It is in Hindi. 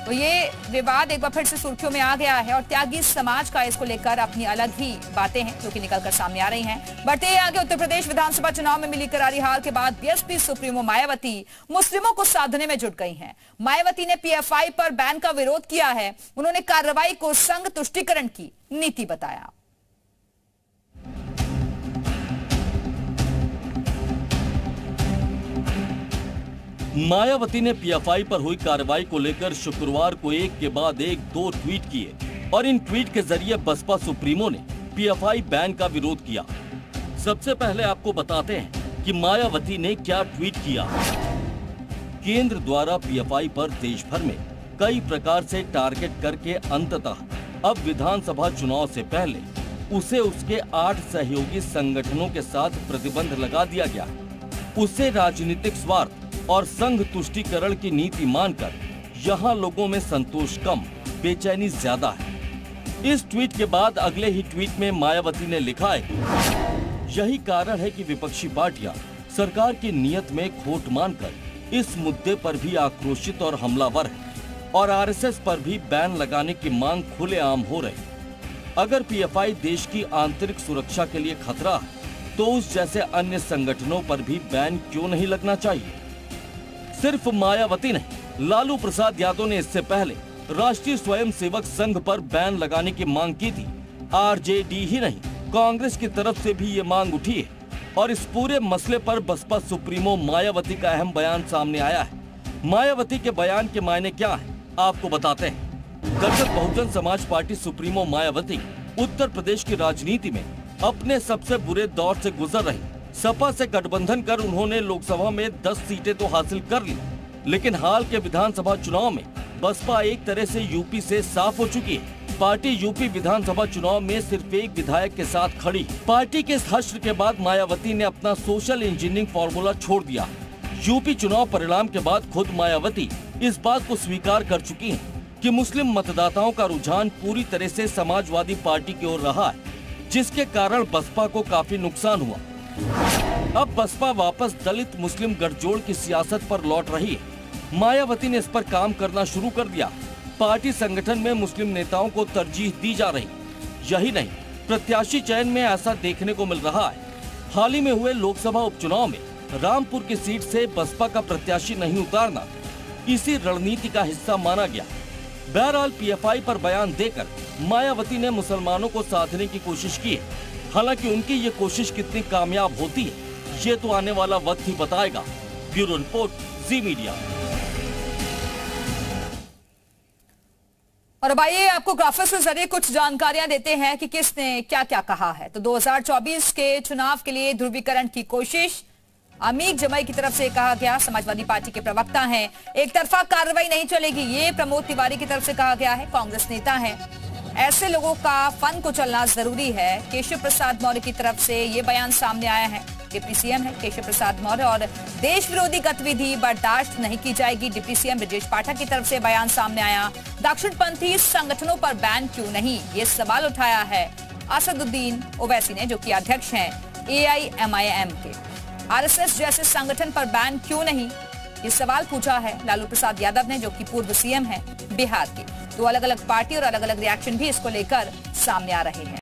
तो ये विवाद एक बार फिर से सुर्खियों में आ गया है और त्यागी समाज का इसको लेकर अपनी अलग ही बातें हैं जो कि निकलकर सामने आ रही हैं। बढ़ते ही आगे, उत्तर प्रदेश विधानसभा चुनाव में मिली करारी हार के बाद बीएसपी सुप्रीमो मायावती मुस्लिमों को साधने में जुट गई हैं। मायावती ने पीएफआई पर बैन का विरोध किया है। उन्होंने कार्रवाई को संघ तुष्टीकरण की नीति बताया। मायावती ने पीएफआई पर हुई कार्रवाई को लेकर शुक्रवार को एक के बाद एक 2 ट्वीट किए और इन ट्वीट के जरिए बसपा सुप्रीमो ने पीएफआई बैन का विरोध किया। सबसे पहले आपको बताते हैं कि मायावती ने क्या ट्वीट किया। केंद्र द्वारा पीएफआई पर देश भर में कई प्रकार से टारगेट करके अंततः अब विधानसभा चुनाव से पहले उसे उसके 8 सहयोगी संगठनों के साथ प्रतिबंध लगा दिया गया। उसे राजनीतिक स्वार्थ और संघ तुष्टीकरण की नीति मानकर यहाँ लोगों में संतोष कम, बेचैनी ज्यादा है। इस ट्वीट के बाद अगले ही ट्वीट में मायावती ने लिखा है, यही कारण है कि विपक्षी पार्टियां सरकार की नीयत में खोट मानकर इस मुद्दे पर भी आक्रोशित और हमलावर है और आरएसएस पर भी बैन लगाने की मांग खुलेआम हो रही। अगर पीएफआई देश की आंतरिक सुरक्षा के लिए खतरा है तो उस जैसे अन्य संगठनों पर भी बैन क्यों नहीं लगना चाहिए। सिर्फ मायावती नहीं, लालू प्रसाद यादव ने इससे पहले राष्ट्रीय स्वयंसेवक संघ पर बैन लगाने की मांग की थी। आरजेडी ही नहीं, कांग्रेस की तरफ से भी ये मांग उठी है और इस पूरे मसले पर बसपा सुप्रीमो मायावती का अहम बयान सामने आया है। मायावती के बयान के मायने क्या है, आपको बताते हैं। दरअसल बहुजन समाज पार्टी सुप्रीमो मायावती उत्तर प्रदेश की राजनीति में अपने सबसे बुरे दौर से गुजर रही। सपा से गठबंधन कर उन्होंने लोकसभा में 10 सीटें तो हासिल कर ली, लेकिन हाल के विधानसभा चुनाव में बसपा एक तरह से यूपी से साफ हो चुकी है। पार्टी यूपी विधानसभा चुनाव में सिर्फ एक विधायक के साथ खड़ी। पार्टी के इस हश्र के बाद मायावती ने अपना सोशल इंजीनियरिंग फॉर्मूला छोड़ दिया। यूपी चुनाव परिणाम के बाद खुद मायावती इस बात को स्वीकार कर चुकी है कि मुस्लिम मतदाताओं का रुझान पूरी तरह से समाजवादी पार्टी की ओर रहा है, जिसके कारण बसपा को काफी नुकसान हुआ। अब बसपा वापस दलित मुस्लिम गठजोड़ की सियासत पर लौट रही है। मायावती ने इस पर काम करना शुरू कर दिया। पार्टी संगठन में मुस्लिम नेताओं को तरजीह दी जा रही। यही नहीं, प्रत्याशी चयन में ऐसा देखने को मिल रहा है। हाल ही में हुए लोकसभा उपचुनाव में रामपुर की सीट से बसपा का प्रत्याशी नहीं उतारना इसी रणनीति का हिस्सा माना गया। बहरहाल पीएफआई पर बयान देकर मायावती ने मुसलमानों को साधने की कोशिश की है। हालांकि उनकी ये कोशिश कितनी कामयाब होती है, ये तो आने वाला वक्त ही बताएगा। ब्यूरो रिपोर्ट, जी मीडिया। और अब आइए आपको ग्राफिक्स के जरिए कुछ जानकारियां देते हैं कि किसने क्या क्या कहा है। तो 2024 के चुनाव के लिए ध्रुवीकरण की कोशिश अमीक जमाई की तरफ से कहा गया। समाजवादी पार्टी के प्रवक्ता हैं, एक तरफा कार्रवाई नहीं चलेगी, ये प्रमोद तिवारी की तरफ से कहा गया है। कांग्रेस नेता हैं, ऐसे लोगों का फन को चलना जरूरी है। केशव प्रसाद मौर्य की तरफ से ये बयान सामने आया है। डिप्टी सीएम है केशव प्रसाद मौर्य और देश विरोधी गतिविधि बर्दाश्त नहीं की जाएगी। डिप्टी सीएम ब्रजेश पाठक की तरफ से बयान सामने आया। दक्षिणपंथी संगठनों पर बैन क्यों नहीं, ये सवाल उठाया है असदुद्दीन ओवैसी ने, जो कि अध्यक्ष हैं AIMIM के। आरएसएस जैसे संगठन पर बैन क्यों नहीं, ये सवाल पूछा है लालू प्रसाद यादव ने, जो कि पूर्व सीएम है बिहार के। तो अलग अलग पार्टी और अलग अलग रिएक्शन भी इसको लेकर सामने आ रहे हैं।